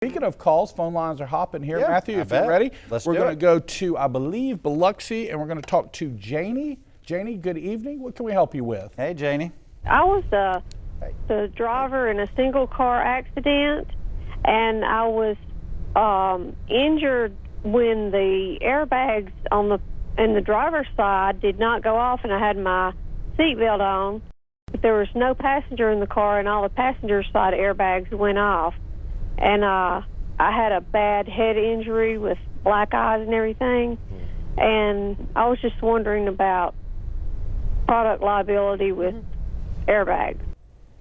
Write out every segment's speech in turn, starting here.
Speaking of calls, phone lines are hopping here. Yeah, Matthew, if you're ready, we're going to go to, I believe, Biloxi, and we're going to talk to Janie. Janie, good evening. What can we help you with? Hey, Janie. I was the driver in a single car accident, and I was injured when the airbags in the driver's side did not go off, and I had my seatbelt on. But there was no passenger in the car, and all the passenger side airbags went off. And I had a bad head injury with black eyes and everything. And I was just wondering about product liability with airbags.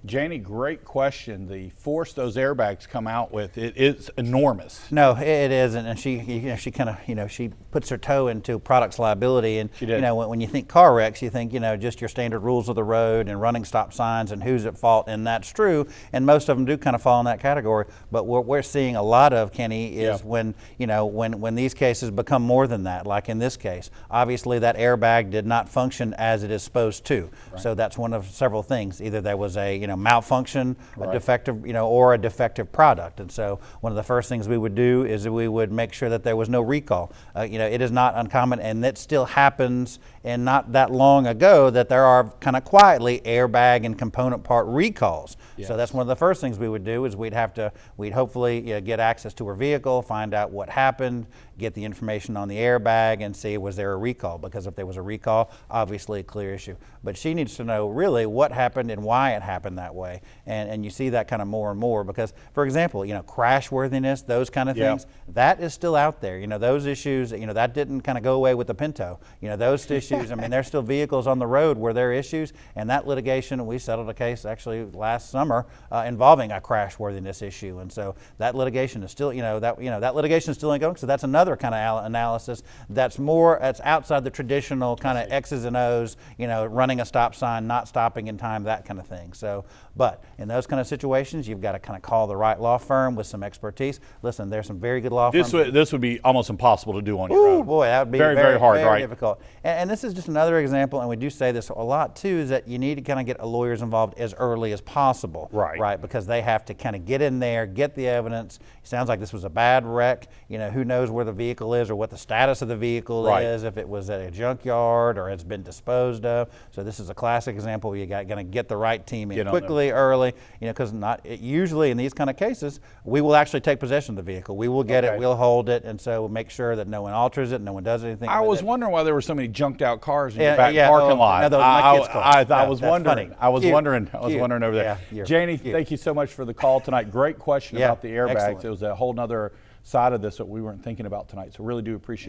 Janie, great question. The force those airbags come out with, it is enormous. No, it isn't, and she kind of, she puts her toe into products liability, and she did. When you think car wrecks, you think just your standard rules of the road and running stop signs and who's at fault, and that's true, and most of them do kind of fall in that category. But what we're seeing a lot of, Kenny, is when these cases become more than that. Like in this case, obviously that airbag did not function as it is supposed to. Right. So that's one of several things. Either there was a malfunction, a defective, or a defective product. And so one of the first things we would do is we would make sure that there was no recall. It is not uncommon, and that still happens, and not that long ago, that there are kind of quietly airbag and component part recalls. Yes. So that's one of the first things we would do is we'd hopefully get access to her vehicle, find out what happened, get the information on the airbag, and see was there a recall, because if there was a recall, obviously a clear issue. But she needs to know really what happened and why it happened that way. And you see that kind of more and more, because, for example, crash worthiness, those kind of things, that is still out there. Those issues, that didn't kind of go away with the Pinto. Those issues, I mean, there's still vehicles on the road where there are issues, and that litigation, we settled a case actually last summer involving a crash worthiness issue. And so that litigation is still, that litigation is still ongoing. So that's another kind of analysis that's outside the traditional kind of X's and O's, running a stop sign, not stopping in time, that kind of thing. So, but in those kind of situations, you've got to kind of call the right law firm with some expertise. Listen, there's some very good law firms. This would be almost impossible to do on your own. Boy, that would be very hard, very difficult. And this is just another example, and we do say this a lot too, is that you need to kind of get lawyers involved as early as possible. Right, because they have to kind of get in there, get the evidence. It sounds like this was a bad wreck. Who knows where the vehicle is or what the status of the vehicle is, if it was at a junkyard or it's been disposed of. So this is a classic example where you got to get the right team in quickly, early, because usually in these kind of cases, we will actually take possession of the vehicle. We will get it, we'll hold it, and so we'll make sure that no one alters it, no one does anything. I was wondering why there were so many junked out cars in your back parking lot. I was wondering over there. Janie, thank you so much for the call tonight. Great question about the airbags. It was a whole nother side of this that we weren't thinking about tonight, so really do appreciate it.